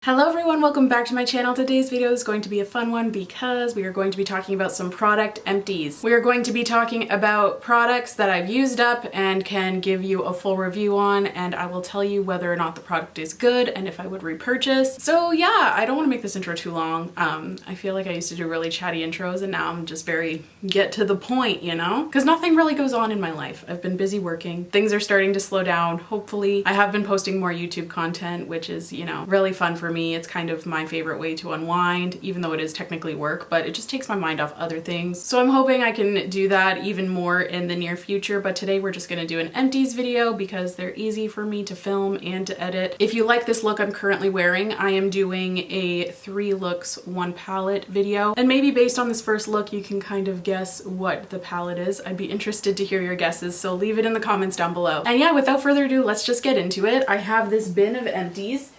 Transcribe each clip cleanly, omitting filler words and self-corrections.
Hello everyone, welcome back to my channel. Today's video is going to be a fun one because we are going to be talking about some product empties. We are going to be talking about products that I've used up and can give you a full review on, and I will tell you whether or not the product is good and if I would repurchase. So yeah, I don't want to make this intro too long. I feel like I used to do really chatty intros and now I'm just very get to the point, you know? Because nothing really goes on in my life. I've been busy working. Things are starting to slow down, hopefully. I have been posting more YouTube content, which is, you know, really fun for me. It's kind of my favorite way to unwind, even though it is technically work, but it just takes my mind off other things. So I'm hoping I can do that even more in the near future, but today we're just gonna do an empties video because they're easy for me to film and to edit. If you like this look I'm currently wearing, I am doing a 3 looks 1 palette video, and maybe based on this first look you can kind of guess what the palette is. I'd be interested to hear your guesses, so leave it in the comments down below. And yeah, without further ado, let's just get into it. I have this bin of empties.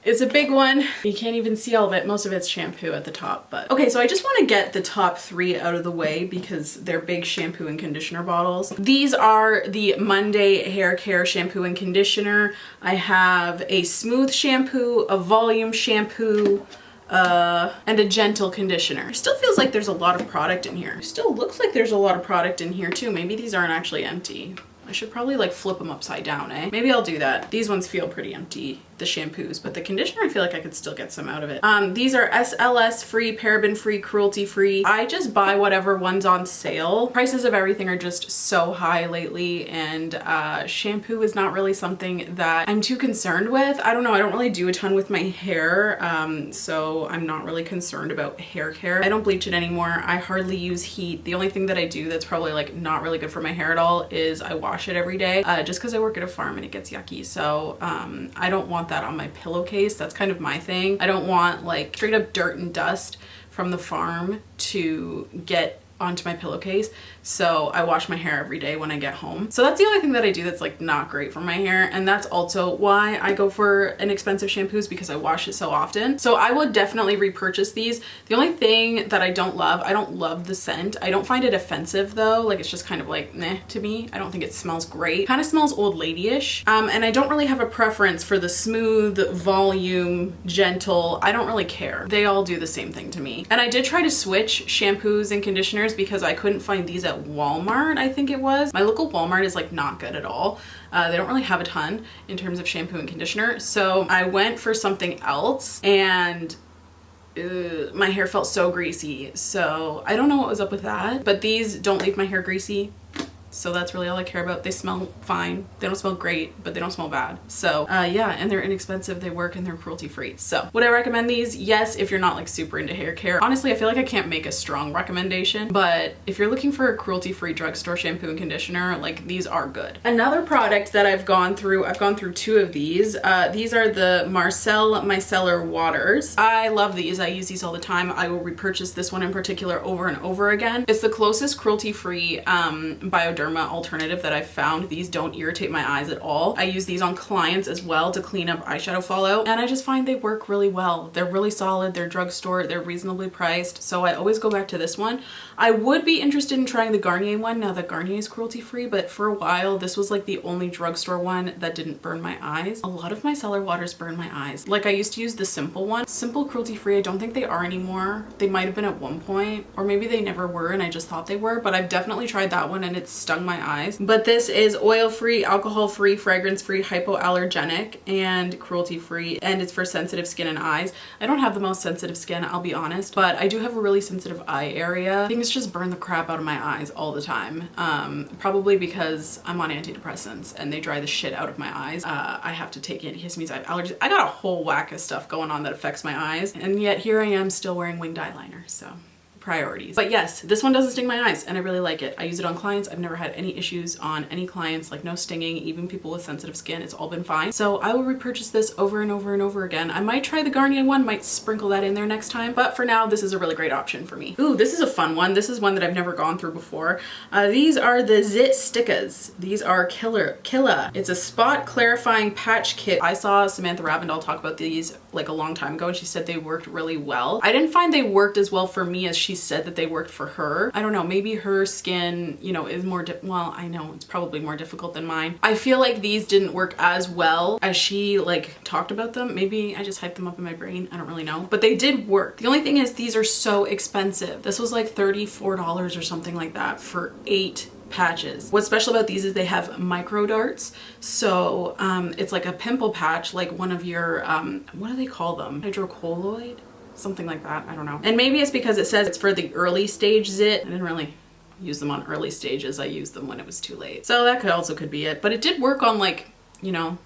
It's a big one. You can't even see all of it. Most of it's shampoo at the top, but okay, so I just want to get the top 3 out of the way because they're big shampoo and conditioner bottles. These are the Monday Hair Care shampoo and conditioner. I have a smooth shampoo, a volume shampoo, and a gentle conditioner. Still feels like there's a lot of product in here. Still looks like there's a lot of product in here too. Maybe these aren't actually empty. I should probably like flip them upside down, eh? Maybe I'll do that. These ones feel pretty empty, the shampoos, but the conditioner, I feel like I could still get some out of it. These are SLS free, paraben free, cruelty free. I just buy whatever one's on sale. Prices of everything are just so high lately, and shampoo is not really something that I'm too concerned with. I don't know, I don't really do a ton with my hair, so I'm not really concerned about hair care. I don't bleach it anymore. I hardly use heat. The only thing that I do that's probably like not really good for my hair at all is I wash it every day, just because I work at a farm and it gets yucky. So I don't want that on my pillowcase. That's kind of my thing. I don't want like straight up dirt and dust from the farm to get onto my pillowcase, so I wash my hair every day when I get home. So that's the only thing that I do that's like not great for my hair, and that's also why I go for inexpensive shampoos, because I wash it so often. So I would definitely repurchase these. The only thing that I don't love the scent. I don't find it offensive though, like it's just kind of like meh to me. I don't think it smells great. Kind of smells old lady-ish, and I don't really have a preference for the smooth, volume, gentle. I don't really care. They all do the same thing to me. And I did try to switch shampoos and conditioners because I couldn't find these at Walmart, I think it was. My local Walmart is like not good at all. They don't really have a ton in terms of shampoo and conditioner. So I went for something else, and my hair felt so greasy. So I don't know what was up with that, but these don't leave my hair greasy. So that's really all I care about. They smell fine. They don't smell great, but they don't smell bad. So yeah, and they're inexpensive, they work, and they're cruelty free. So would I recommend these? Yes, if you're not like super into hair care. Honestly, I feel like I can't make a strong recommendation, but if you're looking for a cruelty free drugstore shampoo and conditioner, like these are good. Another product that I've gone through 2 of these. These are the Marcel Micellar Waters. I love these. I use these all the time. I will repurchase this one in particular over and over again. It's the closest cruelty free bioderma alternative that I've found. These don't irritate my eyes at all. I use these on clients as well to clean up eyeshadow fallout, and I just find they work really well. They're really solid, they're drugstore, they're reasonably priced, so I always go back to this one. I would be interested in trying the Garnier one now that Garnier is cruelty free, but for a while this was like the only drugstore one that didn't burn my eyes. A lot of my micellar waters burn my eyes. Like I used to use the Simple one. Simple cruelty free, I don't think they are anymore. They might have been at one point, or maybe they never were and I just thought they were, but I've definitely tried that one and it's stung my eyes. But this is oil-free, alcohol-free, fragrance-free, hypoallergenic, and cruelty-free, and it's for sensitive skin and eyes. I don't have the most sensitive skin, I'll be honest, but I do have a really sensitive eye area. Things just burn the crap out of my eyes all the time. Probably because I'm on antidepressants and they dry the shit out of my eyes. I have to take antihistamines, I have allergies. I got a whole whack of stuff going on that affects my eyes, and yet here I am still wearing winged eyeliner, so priorities. But yes, this one doesn't sting my eyes and I really like it. I use it on clients. I've never had any issues on any clients, like no stinging, even people with sensitive skin. It's all been fine. So I will repurchase this over and over and over again. I might try the Garnier one, might sprinkle that in there next time, but for now this is a really great option for me. Ooh, this is a fun one. This is one that I've never gone through before. These are the Zit Stickas. These are Killer. It's a spot clarifying patch kit. I saw Samantha Ravindal talk about these like a long time ago and she said they worked really well. I didn't find they worked as well for me as she said that they worked for her. I don't know, maybe her skin, you know, is more, well, I know it's probably more difficult than mine. I feel like these didn't work as well as she like talked about them. Maybe I just hyped them up in my brain. I don't really know, but they did work. The only thing is these are so expensive. This was like $34 or something like that for 8 patches. What's special about these is they have micro darts. So it's like a pimple patch, like one of your, what do they call them? Hydrocolloid? Something like that. I don't know. And maybe it's because it says it's for the early stage zit. I didn't really use them on early stages. I used them when it was too late. So that could be it. But it did work on like, you know,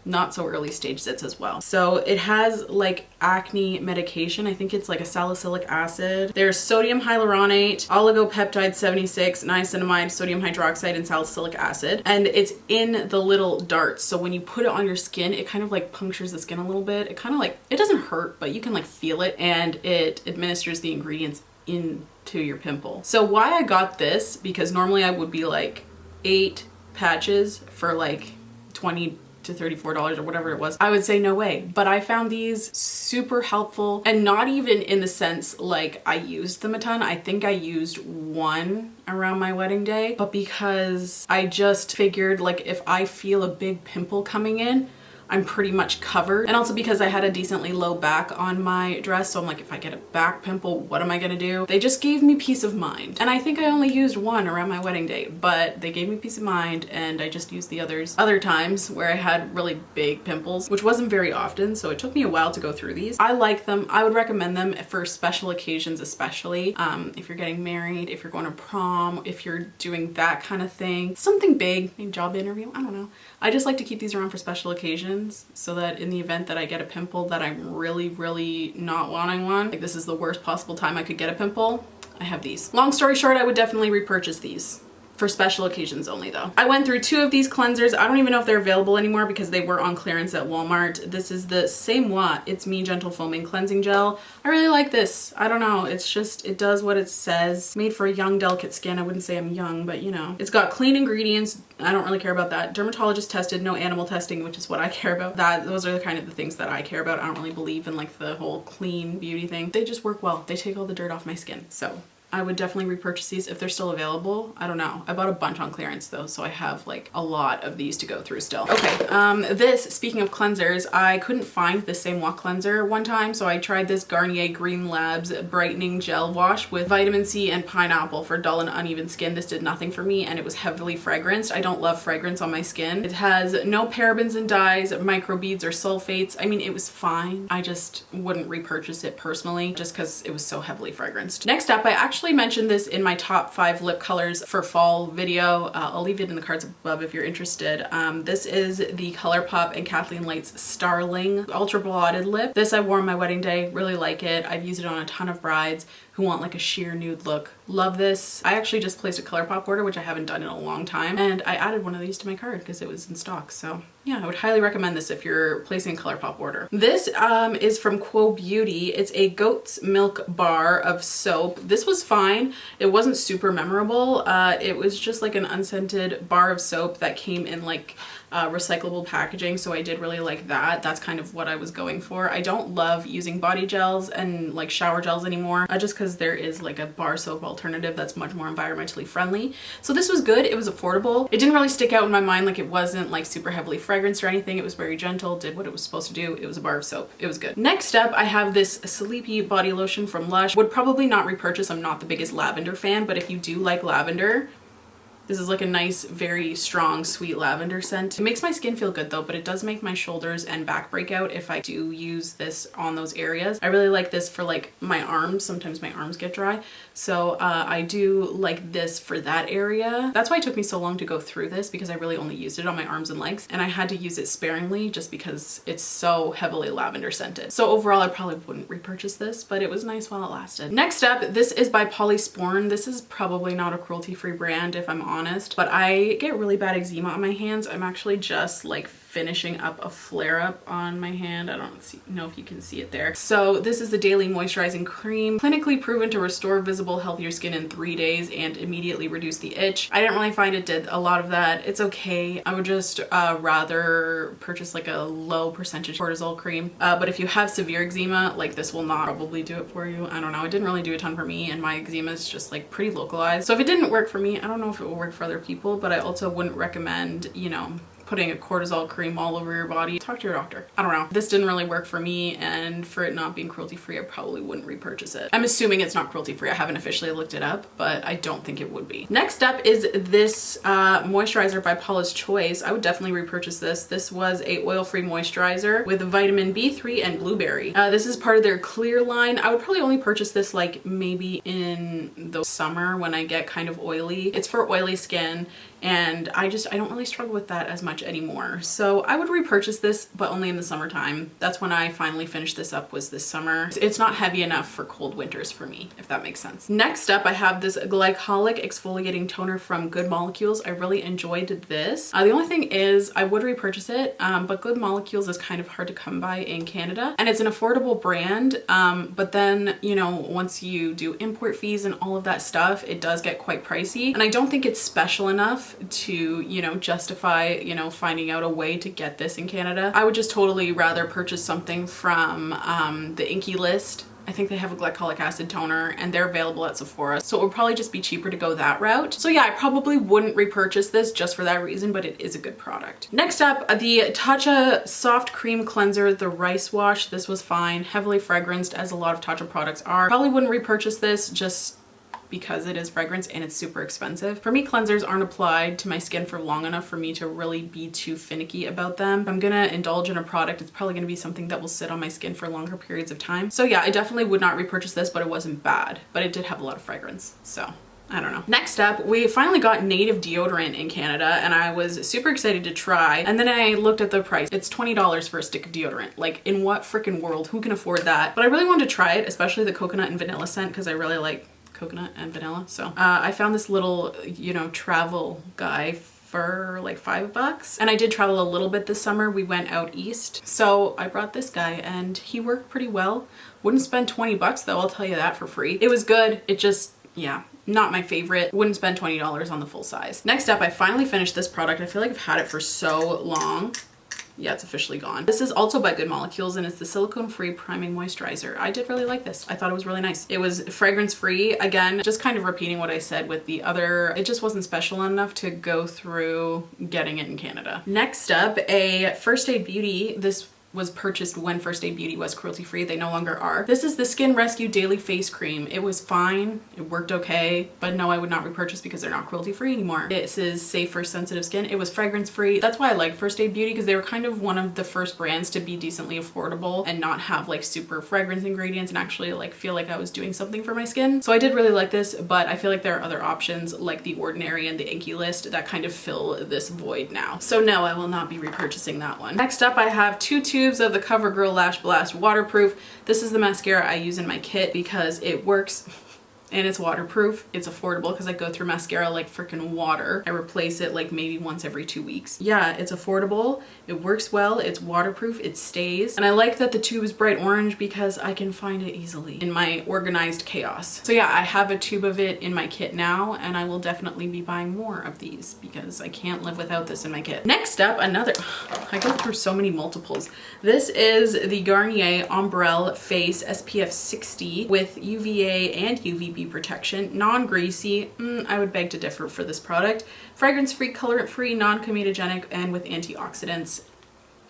not so early stage zits as well. So it has like acne medication. I think it's like a salicylic acid. There's sodium hyaluronate, oligopeptide 76, niacinamide, sodium hydroxide, and salicylic acid. And it's in the little darts. So when you put it on your skin, it kind of like punctures the skin a little bit. It kind of like, it doesn't hurt, but you can like feel it, and it administers the ingredients into your pimple. So why I got this, because normally I would be like 8 patches for like $20 to $34 or whatever it was, I would say no way. But I found these super helpful, and not even in the sense like I used them a ton. I think I used one around my wedding day, but because I just figured like if I feel a big pimple coming in, I'm pretty much covered. And also because I had a decently low back on my dress, so I'm like, if I get a back pimple, what am I gonna do? They just gave me peace of mind. And I think I only used one around my wedding day, but they gave me peace of mind, and I just used the others other times where I had really big pimples, which wasn't very often, so it took me a while to go through these. I like them. I would recommend them for special occasions, especially if you're getting married, if you're going to prom, if you're doing that kind of thing, something big, a job interview, I don't know. I just like to keep these around for special occasions, so that in the event that I get a pimple that I'm really not wanting one, like this is the worst possible time I could get a pimple, I have these. Long story short, I would definitely repurchase these. For special occasions only though. I went through 2 of these cleansers. I don't even know if they're available anymore because they were on clearance at Walmart. This is the Same What It's Me Gentle Foaming Cleansing Gel. I really like this. I don't know, it's just, it does what it says. Made for a young, delicate skin. I wouldn't say I'm young, but you know. It's got clean ingredients. I don't really care about that. Dermatologist tested, no animal testing, which is what I care about. Those are the kind of the things that I care about. I don't really believe in like the whole clean beauty thing. They just work well. They take all the dirt off my skin. So I would definitely repurchase these if they're still available. I don't know. I bought a bunch on clearance though, so I have like a lot of these to go through still. Okay, this, speaking of cleansers, I couldn't find the Same What cleanser one time, so I tried this Garnier Green Labs Brightening Gel Wash with vitamin C and pineapple for dull and uneven skin. This did nothing for me, and it was heavily fragranced. I don't love fragrance on my skin. It has no parabens and dyes, microbeads, or sulfates. I mean, it was fine. I just wouldn't repurchase it personally just because it was so heavily fragranced. Next up, I actually mentioned this in my top 5 lip colors for fall video. I'll leave it in the cards above if you're interested. This is the Colourpop and Kathleen Light's Starling Ultra Blotted Lip. This I wore on my wedding day. Really like it. I've used it on a ton of brides who want like a sheer nude look. Love this. I actually just placed a Colourpop order, which I haven't done in a long time, and I added one of these to my cart because it was in stock. So yeah, I would highly recommend this if you're placing a Colourpop order. This is from Quo Beauty. It's a goat's milk bar of soap. This was fine. It wasn't super memorable. It was just like an unscented bar of soap that came in like recyclable packaging, so I did really like that. That's kind of what I was going for. I don't love using body gels and like shower gels anymore, just because there is like a bar soap alternative that's much more environmentally friendly. So this was good. It was affordable. It didn't really stick out in my mind. Like, it wasn't like super heavily fragranced or anything. It was very gentle, did what it was supposed to do. It was a bar of soap. It was good. Next up, I have this Sleepy body lotion from Lush. Would probably not repurchase. I'm not the biggest lavender fan, but if you do like lavender, this is like a nice, very strong, sweet lavender scent. It makes my skin feel good though, but it does make my shoulders and back break out if I do use this on those areas. I really like this for like my arms. Sometimes my arms get dry. So I do like this for that area. That's why it took me so long to go through this, because I really only used it on my arms and legs, and I had to use it sparingly just because it's so heavily lavender scented. So overall, I probably wouldn't repurchase this, but it was nice while it lasted. Next up, this is by Polysporin. This is probably not a cruelty-free brand if I'm honest, but I get really bad eczema on my hands. I'm actually just like finishing up a flare up on my hand. I don't know if you can see it there. So this is the Daily Moisturizing Cream, clinically proven to restore visible, healthier skin in 3 days and immediately reduce the itch. I didn't really find it did a lot of that. It's okay. I would just rather purchase like a low percentage cortisol cream. But if you have severe eczema, like this will not probably do it for you. I don't know. It didn't really do a ton for me, and my eczema is just like pretty localized. So if it didn't work for me, I don't know if it will work for other people, but I also wouldn't recommend, you know, putting a cortisol cream all over your body. Talk to your doctor. I don't know. This didn't really work for me, and for it not being cruelty free, I probably wouldn't repurchase it. I'm assuming it's not cruelty free. I haven't officially looked it up, but I don't think it would be. Next up is this moisturizer by Paula's Choice. I would definitely repurchase this. This was a oil-free moisturizer with vitamin B3 and blueberry. This is part of their clear line. I would probably only purchase this like maybe in the summer when I get kind of oily. It's for oily skin, and I don't really struggle with that as much anymore. So I would repurchase this, but only in the summertime. That's when I finally finished this up, was this summer. It's not heavy enough for cold winters for me, if that makes sense. Next up, I have this Glycolic exfoliating toner from Good Molecules. I really enjoyed this. The only thing is I would repurchase it, but Good Molecules is kind of hard to come by in Canada, and it's an affordable brand. But then, you know, once you do import fees and all of that stuff, it does get quite pricey. And I don't think it's special enough to, you know, justify, you know, finding out a way to get this in Canada. I would just totally rather purchase something from the Inky List. I think they have a glycolic acid toner, and they're available at Sephora, so it would probably just be cheaper to go that route. So yeah, I probably wouldn't repurchase this just for that reason, but it is a good product. Next up, the Tatcha Soft Cream Cleanser, the Rice Wash. This was fine, heavily fragranced as a lot of Tatcha products are. Probably wouldn't repurchase this just because it is fragrance and it's super expensive. For me, cleansers aren't applied to my skin for long enough for me to really be too finicky about them. If I'm gonna indulge in a product, it's probably gonna be something that will sit on my skin for longer periods of time. So yeah, I definitely would not repurchase this, but it wasn't bad. But it did have a lot of fragrance, so I don't know. Next up, we finally got native deodorant in Canada, and I was super excited to try. And then I looked at the price. It's $20 for a stick of deodorant. Like, in what freaking world? Who can afford that? But I really wanted to try it, especially the coconut and vanilla scent, because I really like coconut and vanilla. So I found this little, you know, travel guy for like $5, and I did travel a little bit this summer. We went out east, so I brought this guy, and he worked pretty well. Wouldn't spend $20 though, I'll tell you that for free. It was good. It just, yeah, not my favorite. Wouldn't spend $20 on the full size. Next up, I finally finished this product. I feel like I've had it for so long. Yeah, it's officially gone. This is also by Good Molecules, and it's the silicone-free priming moisturizer. I did really like this. I thought it was really nice. It was fragrance-free. Again, just kind of repeating what I said with the other. It just wasn't special enough to go through getting it in Canada. Next up, a First Aid Beauty. This was purchased when First Aid Beauty was cruelty free. They no longer are. This is the Skin Rescue Daily Face Cream. It was fine. It worked okay, but no, I would not repurchase because they're not cruelty free anymore. This is safe for sensitive skin. It was fragrance free. That's why I like First Aid Beauty, because they were kind of one of the first brands to be decently affordable and not have like super fragrance ingredients and actually like feel like I was doing something for my skin. So I did really like this, but I feel like there are other options like the Ordinary and the Inky List that kind of fill this void now. So no, I will not be repurchasing that one. Next up, I have two tubes of the Covergirl Lash Blast Waterproof. This is the mascara I use in my kit because it works and it's waterproof. It's affordable because I go through mascara like freaking water. I replace it like maybe once every 2 weeks. Yeah, it's affordable. It works well. It's waterproof. It stays. And I like that the tube is bright orange because I can find it easily in my organized chaos. So yeah, I have a tube of it in my kit now, and I will definitely be buying more of these because I can't live without this in my kit. Next up, another, I go through so many multiples. This is the Garnier Ombrelle Face SPF 60 with UVA and UVB protection, non-greasy. I would beg to differ for this product. Fragrance-free, colorant-free, non-comedogenic, and with antioxidants.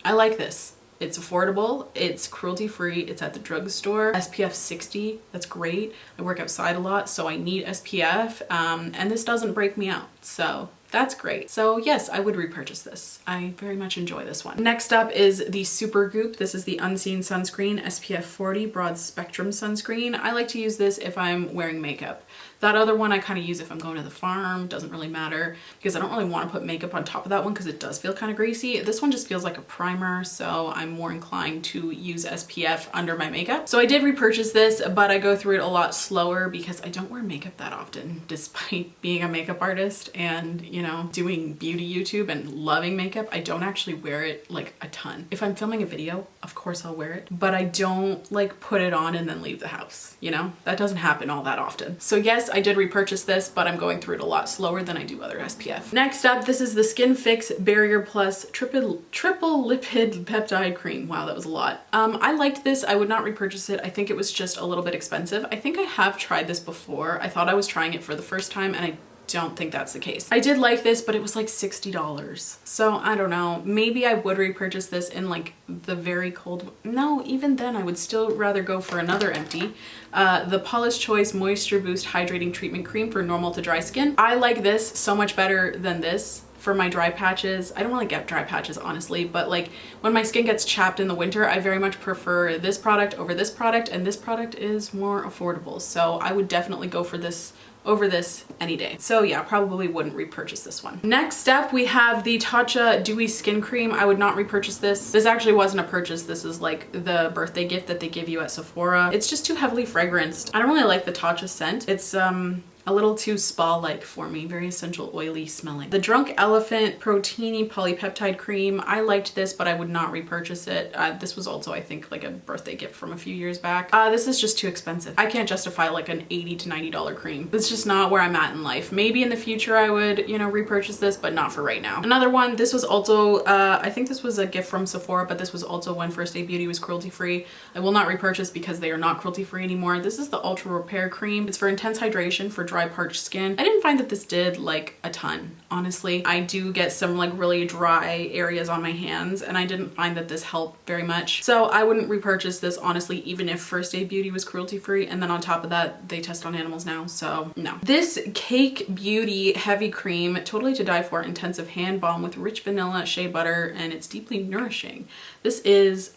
I like this. It's affordable, it's cruelty-free, it's at the drugstore. SPF 60, that's great. I work outside a lot, so I need SPF, and this doesn't break me out, so that's great. So yes, I would repurchase this. I very much enjoy this one. Next up is the Super Goop. This is the Unseen Sunscreen SPF 40 Broad Spectrum Sunscreen. I like to use this if I'm wearing makeup. That other one I kind of use if I'm going to the farm, doesn't really matter because I don't really want to put makeup on top of that one because it does feel kind of greasy. This one just feels like a primer, so I'm more inclined to use SPF under my makeup. So I did repurchase this, but I go through it a lot slower because I don't wear makeup that often despite being a makeup artist, and you you know, doing beauty YouTube and loving makeup, I don't actually wear it like a ton. If I'm filming a video, of course I'll wear it, but I don't like put it on and then leave the house, you know? That doesn't happen all that often. So yes, I did repurchase this, but I'm going through it a lot slower than I do other SPF. Next up, this is the Skin Fix Barrier Plus Triple Lipid Peptide Cream. Wow, that was a lot. I liked this. I would not repurchase it. I think it was just a little bit expensive. I think I have tried this before. I thought I was trying it for the first time, and I don't think that's the case. I did like this, but it was like $60. So I don't know, maybe I would repurchase this in like the very cold. No, even then I would still rather go for another empty. The Paula's Choice Moisture Boost Hydrating Treatment Cream for normal to dry skin. I like this so much better than this for my dry patches. I don't really get dry patches, honestly, but like when my skin gets chapped in the winter, I very much prefer this product over this product, and this product is more affordable. So I would definitely go for this over this any day. So yeah, probably wouldn't repurchase this one. Next up, we have the Tatcha Dewy Skin Cream. I would not repurchase this. This actually wasn't a purchase. This is like the birthday gift that they give you at Sephora. It's just too heavily fragranced. I don't really like the Tatcha scent. It's a little too spa-like for me, very essential oily smelling. The Drunk Elephant Proteiny Polypeptide Cream. I liked this, but I would not repurchase it. This was also, I think, like a birthday gift from a few years back. This is just too expensive. I can't justify like an $80 to $90 cream. It's just not where I'm at in life. Maybe in the future I would, you know, repurchase this, but not for right now. Another one, this was also, I think this was a gift from Sephora, but this was also when First Aid Beauty was cruelty-free. I will not repurchase because they are not cruelty-free anymore. This is the Ultra Repair Cream. It's for intense hydration for dry parched skin. I didn't find that this did like a ton, honestly. I do get some like really dry areas on my hands, and I didn't find that this helped very much. So I wouldn't repurchase this, honestly, even if First Aid Beauty was cruelty free, and then on top of that they test on animals now, so no. This Cake Beauty Heavy Cream, totally to die for, intensive hand balm with rich vanilla shea butter, and it's deeply nourishing. This is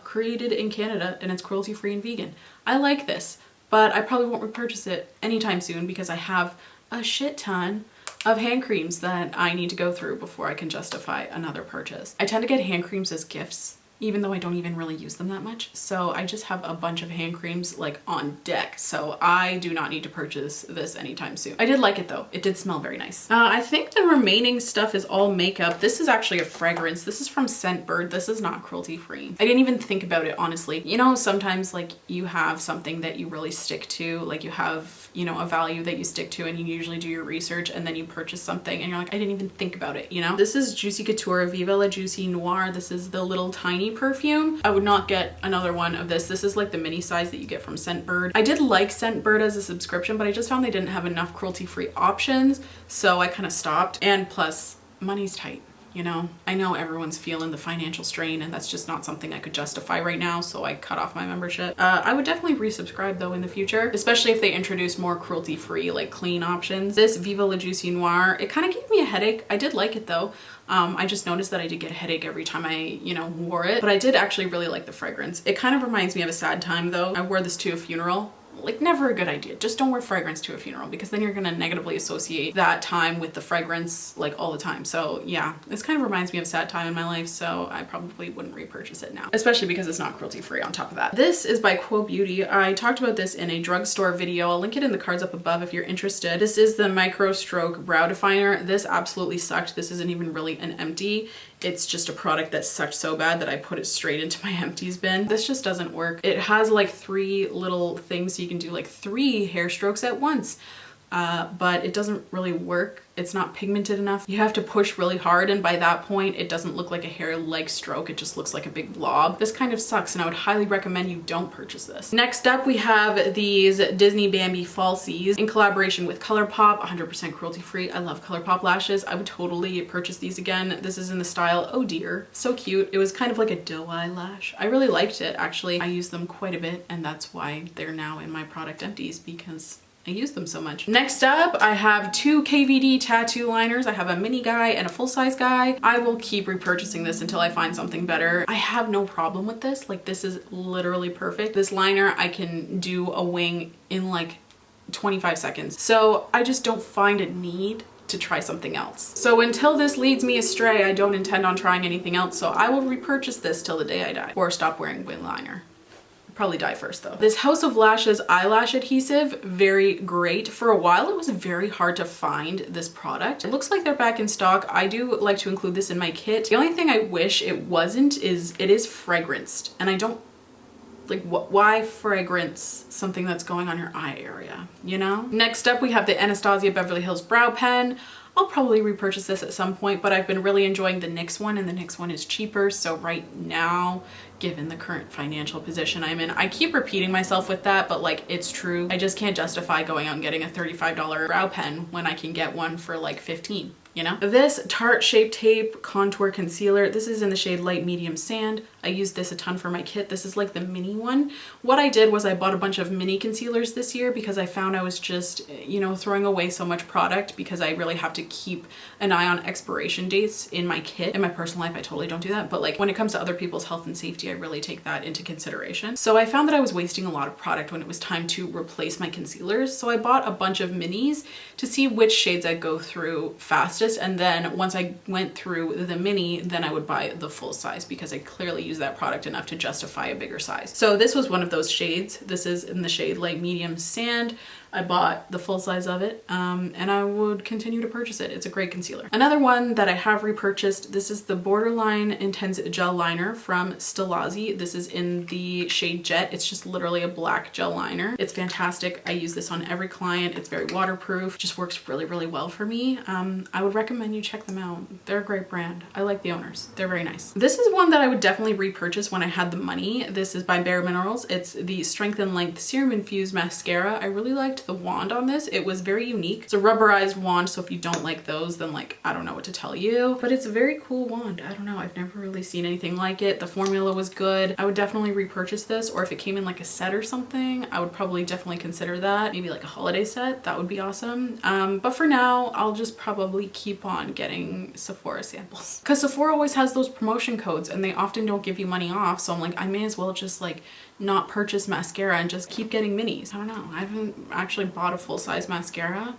created in Canada, and it's cruelty free and vegan. I like this, but I probably won't repurchase it anytime soon because I have a shit ton of hand creams that I need to go through before I can justify another purchase. I tend to get hand creams as gifts, even though I don't even really use them that much. So I just have a bunch of hand creams like on deck. So I do not need to purchase this anytime soon. I did like it though. It did smell very nice. I think the remaining stuff is all makeup. This is actually a fragrance. This is from Scentbird. This is not cruelty free. I didn't even think about it, honestly. You know, sometimes like you have something that you really stick to, like you have, you know, a value that you stick to, and you usually do your research and then you purchase something and you're like, I didn't even think about it, you know? This is Juicy Couture Viva La Juicy Noir. This is the little tiny perfume. I would not get another one of this. This is like the mini size that you get from Scentbird. I did like Scentbird as a subscription, but I just found they didn't have enough cruelty-free options, so I kind of stopped. And plus, money's tight. You know, I know everyone's feeling the financial strain, and that's just not something I could justify right now, so I cut off my membership. I would definitely resubscribe though in the future, especially if they introduce more cruelty-free, like clean options. This Viva La Juicy Noir, it kind of gave me a headache. I did like it though. I just noticed that I did get a headache every time I, you know, wore it, but I did actually really like the fragrance. It kind of reminds me of a sad time though. I wore this to a funeral. Like, never a good idea. Just don't wear fragrance to a funeral, because then you're gonna negatively associate that time with the fragrance like all the time. So yeah, this kind of reminds me of a sad time in my life, so I probably wouldn't repurchase it now, especially because it's not cruelty free on top of that. This is by Quo Beauty. I talked about this in a drugstore video. I'll link it in the cards up above if you're interested. This is the Micro Stroke Brow Definer. This absolutely sucked. This isn't even really an empty. It's just a product that sucked so bad that I put it straight into my empties bin. This just doesn't work. It has like 3 little things, so you can do like 3 hair strokes at once, but it doesn't really work. It's not pigmented enough. You have to push really hard, and by that point it doesn't look like a hair-like stroke. It just looks like a big blob. This kind of sucks, and I would highly recommend you don't purchase this. Next up, we have these Disney Bambi Falsies in collaboration with Colourpop, 100% cruelty-free. I love Colourpop lashes. I would totally purchase these again. This is in the style Oh Dear. So cute. It was kind of like a doe eyelash. I really liked it, actually. I use them quite a bit, and that's why they're now in my product empties, because I use them so much. Next up, I have 2 Kvd Tattoo Liners. I have a mini guy and a full-size guy. I will keep repurchasing this until I find something better. I have no problem with this. Like, this is literally perfect. This liner, I can do a wing in like 25 seconds. So I just don't find a need to try something else. So until this leads me astray, I don't intend on trying anything else. So I will repurchase this till the day I die, or stop wearing wing liner. Probably dye first though. This House of Lashes eyelash adhesive, very great. For a while it was very hard to find this product. It looks like they're back in stock. I do like to include this in my kit. The only thing I wish it wasn't is it is fragranced, and I don't like why fragrance something that's going on your eye area, you know? Next up we have the Anastasia Beverly Hills Brow Pen. I'll probably repurchase this at some point, but I've been really enjoying the NYX one, and the NYX one is cheaper. So right now, given the current financial position I'm in, I keep repeating myself with that, but like it's true. I just can't justify going out and getting a $35 brow pen when I can get one for like 15, you know? This Tarte Shape Tape Contour Concealer, this is in the shade Light Medium Sand. I use this a ton for my kit. This is like the mini one. What I did was I bought a bunch of mini concealers this year because I found I was just, you know, throwing away so much product because I really have to keep an eye on expiration dates in my kit. In my personal life, I totally don't do that. But like when it comes to other people's health and safety, I really take that into consideration. So I found that I was wasting a lot of product when it was time to replace my concealers. So I bought a bunch of minis to see which shades I'd go through fastest. And then once I went through the mini, then I would buy the full size because I clearly use that product enough to justify a bigger size. So this was one of those shades. This is in the shade Light Medium Sand. I bought the full size of it, and I would continue to purchase it. It's a great concealer. Another one that I have repurchased, this is the Borderline Intense Gel Liner from Stilazzi. This is in the shade Jet. It's just literally a black gel liner. It's fantastic. I use this on every client. It's very waterproof. Just works really, really well for me. I would recommend you check them out. They're a great brand. I like the owners. They're very nice. This is one that I would definitely repurchase when I had the money. This is by Bare Minerals. It's the Strength and Length Serum Infused Mascara. I really liked the wand on this. It was very unique. It's a rubberized wand, so if you don't like those, then like I don't know what to tell you, but it's a very cool wand. I don't know, I've never really seen anything like it. The formula was good. I would definitely repurchase this, or if it came in like a set or something, I would probably definitely consider that. Maybe like a holiday set, that would be awesome. But for now, I'll just probably keep on getting Sephora samples because Sephora always has those promotion codes and they often don't give you money off, so I'm like, I may as well just like not purchase mascara and just keep getting minis. I don't know, I haven't actually bought a full-size mascara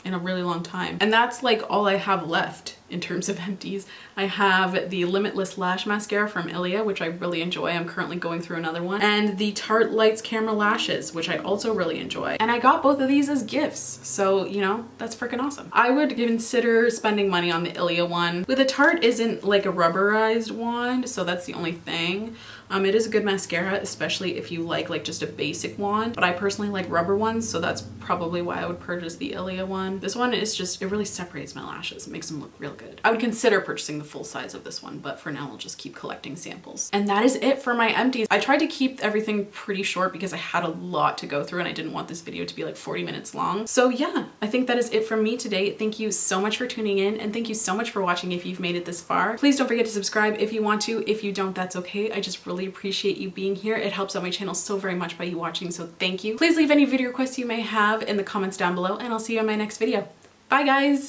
in a really long time, and that's like all I have left in terms of empties. I have the Limitless Lash Mascara from Ilia, which I really enjoy. I'm currently going through another one, and the Tarte Lights Camera Lashes, which I also really enjoy, and I got both of these as gifts, so you know, that's freaking awesome. I would consider spending money on the Ilia one. With the Tarte isn't like a rubberized wand, so that's the only thing. It is a good mascara, especially if you like just a basic wand, but I personally like rubber ones, so that's probably why I would purchase the Ilia one. This one is just, it really separates my lashes. It makes them look real good. I would consider purchasing the full size of this one, but for now I'll just keep collecting samples. And that is it for my empties. I tried to keep everything pretty short because I had a lot to go through and I didn't want this video to be like 40 minutes long. So yeah, I think that is it from me today. Thank you so much for tuning in, and thank you so much for watching if you've made it this far. Please don't forget to subscribe if you want to. If you don't, that's okay. I just really appreciate you being here. It helps out my channel so very much by you watching, so thank you. Please leave any video requests you may have in the comments down below, and I'll see you in my next video. Bye guys!